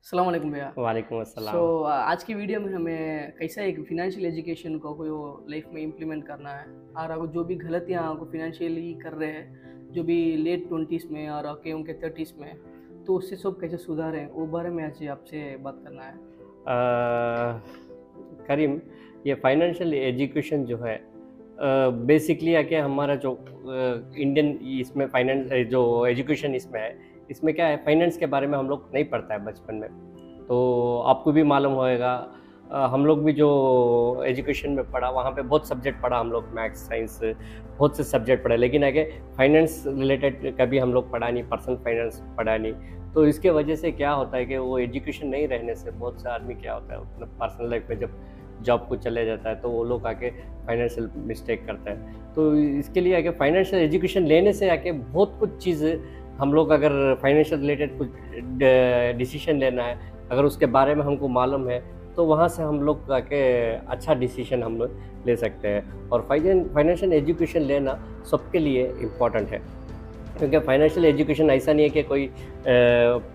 अस्सलाम वालेकुम भैया। वालेकुम सो अस्सलाम। आज की वीडियो में हमें कैसा एक फ़िनेंशियल एजुकेशन को कोई वो लाइफ में इम्प्लीमेंट करना है और अगर जो भी गलतियाँ आपको फ़िनेंशियली कर रहे हैं, जो भी लेट 20s में और आके उनके 30s में, तो उससे सब कैसे सुधारें, वो बारे में आज आपसे बात करना है। करीम, ये फाइनेंशियल एजुकेशन जो है बेसिकली आके हमारा जो इंडियन इसमें फाइनेंस जो एजुकेशन इसमें है, इसमें क्या है, फाइनेंस के बारे में हम लोग नहीं पढ़ता है बचपन में। तो आपको भी मालूम होएगा, हम लोग भी जो एजुकेशन में पढ़ा वहाँ पे बहुत सब्जेक्ट पढ़ा, हम लोग मैथ्स साइंस बहुत से सब्जेक्ट पढ़े, लेकिन आगे फाइनेंस रिलेटेड कभी हम लोग पढ़ा नहीं, पर्सनल फाइनेंस पढ़ा नहीं। तो इसके वजह से क्या होता है कि वो एजुकेशन नहीं रहने से बहुत से आदमी क्या होता है, मतलब पर्सनल लाइफ में जब जॉब को चले जाता है तो वो लोग आके फाइनेंशियल मिस्टेक करता है। तो इसके लिए आके फाइनेंशियल एजुकेशन लेने से आके बहुत कुछ चीज़ हम लोग, अगर फाइनेंशियल रिलेटेड कुछ डिसीजन लेना है, अगर उसके बारे में हमको मालूम है, तो वहाँ से हम लोग आके अच्छा डिसीजन हम लोग ले सकते हैं। और फाइनेंशियल एजुकेशन लेना सबके लिए इम्पॉर्टेंट है, क्योंकि फाइनेंशियल एजुकेशन ऐसा नहीं है कि कोई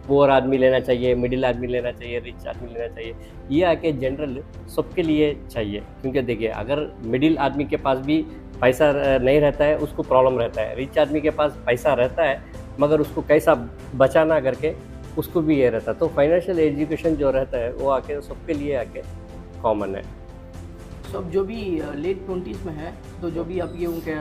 पुअर आदमी लेना चाहिए, मिडिल आदमी लेना चाहिए, रिच आदमी लेना चाहिए। ये आके जनरल सबके लिए चाहिए, क्योंकि देखिए, अगर मिडिल आदमी के पास भी पैसा नहीं रहता है, उसको प्रॉब्लम रहता है। रिच आदमी के पास पैसा रहता है, मगर उसको कैसा बचाना करके उसको भी ये रहता है। तो फाइनेंशियल एजुकेशन जो रहता है वो आके सबके लिए आके कॉमन है। सब जो भी लेट 20s में है, तो जो भी अब ये उनके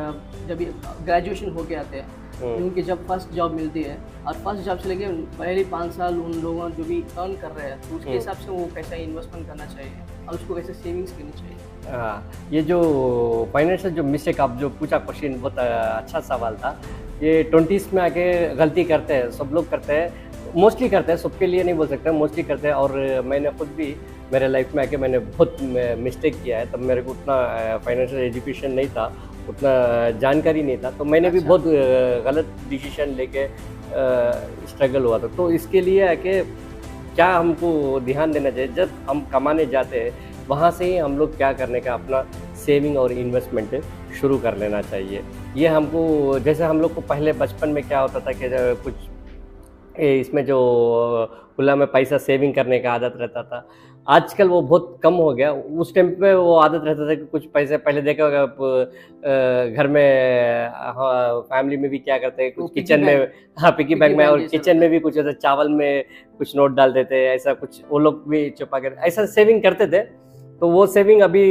जब भी ग्रेजुएशन होके आते हैं, उनकी जब फर्स्ट जॉब मिलती है और फर्स्ट जॉब से लेके पहले 5 साल उन लोगों जो भी अर्न कर रहे हैं, तो उसके हिसाब से वो कैसा इन्वेस्टमेंट करना चाहिए और उसको कैसे सेविंग्स करनी चाहिए। हाँ, ये जो फाइनेंशियल जो मिस्टेक आप जो पूछा क्वेश्चन, बहुत अच्छा सवाल था। ये 20s में आके गलती करते हैं, सब लोग करते हैं, मोस्टली करते हैं, सबके लिए नहीं बोल सकते, मोस्टली करते हैं। और मैंने खुद भी मेरे लाइफ में आके मैंने बहुत मिस्टेक किया है। तब मेरे को उतना फाइनेंशियल एजुकेशन नहीं था, उतना जानकारी नहीं था, तो मैंने भी बहुत गलत डिसीजन लेके स्ट्रगल हुआ था। तो इसके लिए आके क्या हमको ध्यान देना चाहिए, जब हम कमाने जाते हैं वहाँ से ही हम लोग क्या करने का, अपना सेविंग और इन्वेस्टमेंट शुरू कर लेना चाहिए। ये हमको, जैसे हम लोग को पहले बचपन में क्या होता था कि कुछ इसमें जो खुला में पैसा सेविंग करने का आदत रहता था, आजकल वो बहुत कम हो गया। उस टाइम पे वो आदत रहता था कि कुछ पैसे, पहले देखा होगा आप घर में, हाँ, फैमिली में भी क्या करते हैं, कुछ किचन में, हाँ, पिगी बैंक में, और किचन में भी कुछ ऐसा चावल में कुछ नोट डाल देते, ऐसा कुछ वो लोग भी छुपा कर ऐसा सेविंग करते थे। तो वो सेविंग अभी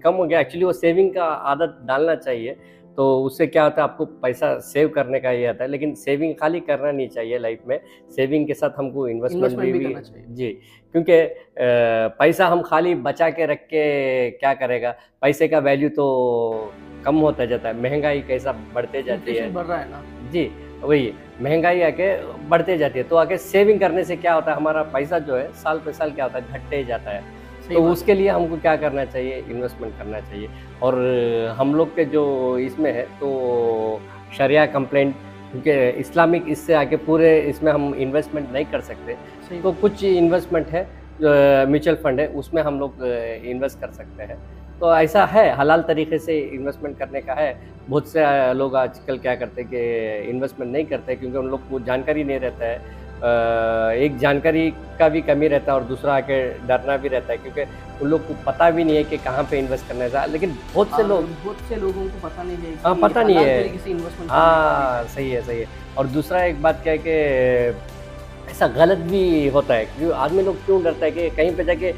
कम हो गया। एक्चुअली वो सेविंग का आदत डालना चाहिए, तो उससे क्या होता है, आपको पैसा सेव करने का ये आता है। लेकिन सेविंग खाली करना नहीं चाहिए लाइफ में, सेविंग के साथ हमको इन्वेस्टमेंट भी करना चाहिए जी, क्योंकि पैसा हम खाली बचा के रख के क्या करेगा, पैसे का वैल्यू तो कम होता जाता है, महंगाई कैसा बढ़ते जाती है, बढ़ रहा है ना जी, वही महंगाई आके बढ़ते जाती है। तो आगे सेविंग करने से क्या होता है, हमारा पैसा जो है साल पे साल क्या होता है, घटते जाता है। तो उसके लिए हमको क्या करना चाहिए, इन्वेस्टमेंट करना चाहिए। और हम लोग के जो इसमें है, तो शरिया कंप्लेंट, क्योंकि इस्लामिक इससे आके पूरे इसमें हम इन्वेस्टमेंट नहीं कर सकते, तो कुछ इन्वेस्टमेंट है, म्यूचुअल फंड है, उसमें हम लोग इन्वेस्ट कर सकते हैं। तो ऐसा है, हलाल तरीके से इन्वेस्टमेंट करने का है। बहुत से लोग आजकल क्या करते हैं कि इन्वेस्टमेंट नहीं करते, क्योंकि उन लोग को जानकारी नहीं रहता है। एक जानकारी का भी कमी रहता है, और दूसरा आके डरना भी रहता है, क्योंकि उन लोग को पता भी नहीं है कि कहाँ पे इन्वेस्ट करना है। लेकिन बहुत से लोगों को पता नहीं है, हाँ, पता नहीं है, इन्वेस्टमेंट, हाँ, सही है, सही है। और दूसरा एक बात क्या है कि ऐसा गलत भी होता है, क्योंकि आदमी लोग क्यों डरता है कि कहीं पे जाके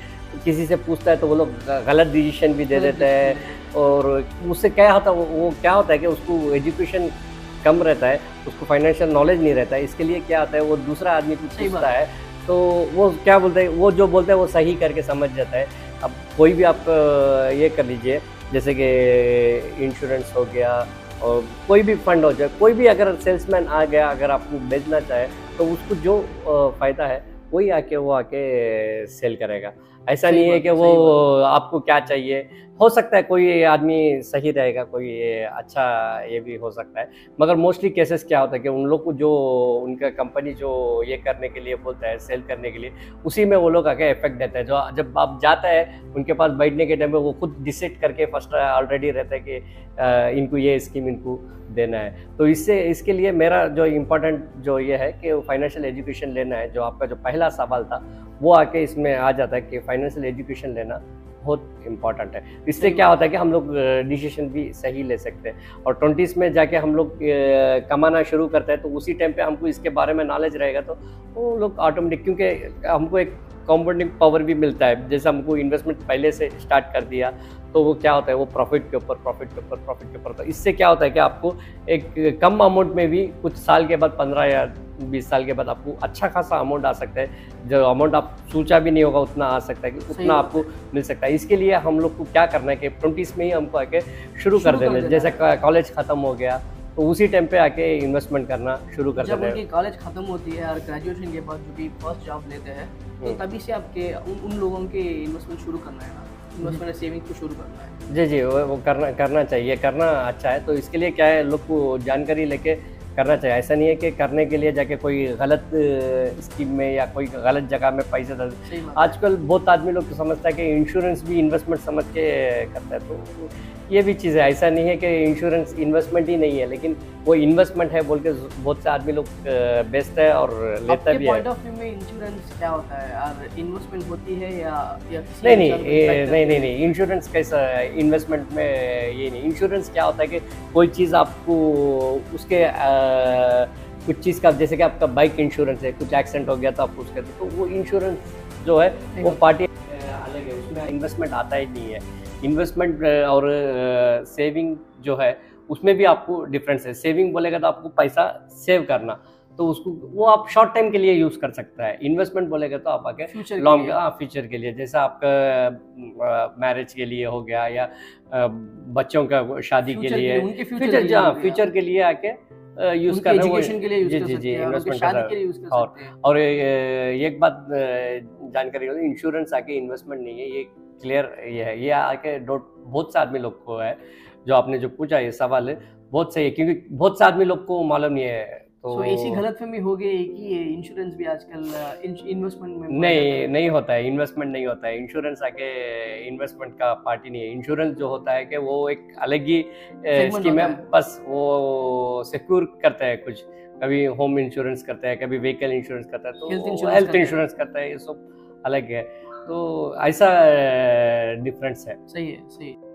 किसी से पूछता है तो वो लोग गलत डिसीजन भी दे देते हैं। और उससे क्या होता है, वो क्या होता है कि उसको एजुकेशन कम रहता है, उसको फाइनेंशियल नॉलेज नहीं रहता है। इसके लिए क्या होता है, वो दूसरा आदमी को पूछता है, तो वो क्या बोलते हैं, वो जो बोलते हैं वो सही करके समझ जाता है। अब कोई भी आप ये कर लीजिए, जैसे कि इंश्योरेंस हो गया, और कोई भी फंड हो जाए, कोई भी अगर सेल्समैन आ गया, अगर आपको बेचना चाहे, तो उसको जो फ़ायदा है वही आके सेल करेगा। ऐसा नहीं है कि वो आपको क्या चाहिए। हो सकता है कोई आदमी सही रहेगा, कोई अच्छा ये भी हो सकता है, मगर मोस्टली केसेस क्या होता है कि उन लोग को जो उनका कंपनी जो ये करने के लिए बोलता है, सेल करने के लिए, उसी में वो लोग आके इफेक्ट देता है। जो जब आप जाता है उनके पास बैठने के टाइम में, वो खुद डिसाइड करके फर्स्ट ऑलरेडी रहता है कि इनको ये स्कीम इनको देना है। तो इसके लिए मेरा जो इम्पोर्टेंट जो ये है कि फाइनेंशियल एजुकेशन लेना है, जो आपका जो पहला सवाल था, वो आके इसमें आ जाता है कि फाइनेंशियल एजुकेशन लेना बहुत इम्पॉर्टेंट है। इससे क्या होता है कि हम लोग डिसीजन भी सही ले सकते हैं, और 20s में जाके हम लोग कमाना शुरू करते हैं तो उसी टाइम पे हमको इसके बारे में नॉलेज रहेगा तो वो लोग ऑटोमेटिक, क्योंकि हमको एक कॉम्पाउंडिंग पावर भी मिलता है। जैसे हमको इन्वेस्टमेंट पहले से स्टार्ट कर दिया तो वो क्या होता है, वो प्रॉफिट के ऊपर, तो इससे क्या होता है कि आपको एक कम अमाउंट में भी कुछ साल के बाद 15 या 20 साल के बाद आपको अच्छा खासा अमाउंट आ सकता है। जो अमाउंट आप सोचा भी नहीं होगा उतना आ सकता है, कि उतना आपको मिल सकता है। इसके लिए हम लोग को क्या करना है कि 20s में ही हमको आके शुरू कर देना है। जैसे कॉलेज ख़त्म हो गया तो उसी टाइम पे आके इन्वेस्टमेंट करना शुरू कर देना जब है। उनकी कॉलेज खत्म होती है और ग्रेजुएशन के बाद जो भी फर्स्ट जॉब लेते हैं तो तभी से आपके उन लोगों के इन्वेस्टमेंट शुरू करना है ना, इन्वेस्टमेंट सेविंग को शुरू करना है। जी जी, वो करना चाहिए, करना अच्छा है। तो इसके लिए क्या है, लोग को जानकारी लेके करना चाहिए। ऐसा नहीं है कि करने के लिए जाके कोई गलत स्कीम में या कोई गलत जगह में पैसे डाल। आजकल बहुत आदमी लोग समझता है कि इंश्योरेंस भी इन्वेस्टमेंट समझ के करता है, तो ये भी चीज़ है। ऐसा नहीं है कि इंश्योरेंस इन्वेस्टमेंट ही नहीं है, लेकिन वो इन्वेस्टमेंट है बोल के बहुत से आदमी लोग बेचता है और लेता भी है। पॉइंट ऑफ व्यू में इंश्योरेंस क्या होता है और इन्वेस्टमेंट होती है या नहीं, इंश्योरेंस कैसा है, इन्वेस्टमेंट में ये नहीं। इंश्योरेंस क्या होता है कि कोई चीज़ आपको उसके कुछ चीज़ का, जैसे कि आपका बाइक इंश्योरेंस है, कुछ एक्सीडेंट हो गया तो आपको उसका, तो वो इंश्योरेंस जो है वो पार्टी अलग है, उसमें इन्वेस्टमेंट आता ही नहीं है। इन्वेस्टमेंट और सेविंग जो है उसमें भी आपको डिफरेंस है। सेविंग बोलेगा तो आपको पैसा सेव करना, तो उसको वो आप शॉर्ट टाइम के लिए यूज़ कर सकता है। इन्वेस्टमेंट बोलेगा तो आप आगे लॉन्ग फ्यूचर के लिए, जैसे आपका मैरिज के लिए हो गया या बच्चों का शादी के लिए, फ्यूचर के लिए आके यूज कर रहे हैं के लिए, जी इन्वेस्टमेंट शादी के लिए यूज कर सकते हैं। और एक बात जानकारी हो, इंश्योरेंस आके इन्वेस्टमेंट नहीं है, ये क्लियर ये है। ये आके बहुत से आदमी लोग को है, जो आपने जो पूछा ये सवाल है बहुत सही है, क्योंकि बहुत से आदमी लोग को मालूम नहीं है। तो ऐसी गलतफहमी हो गई कि इंश्योरेंस भी आजकल इन्वेस्टमेंट में नहीं होता है। इन्वेस्टमेंट नहीं होता है, इंश्योरेंस आके इन्वेस्टमेंट का पार्ट ही नहीं है। इंश्योरेंस जो होता है कि वो एक अलग ही स्कीम है, बस वो सिक्योर करता है कुछ। कभी होम इंश्योरेंस करता है, कभी व्हीकल इंश्योरेंस करता है, तो हेल्थ इंश्योरेंस करता है, ये सब अलग है। तो ऐसा डिफरेंस है। सही है।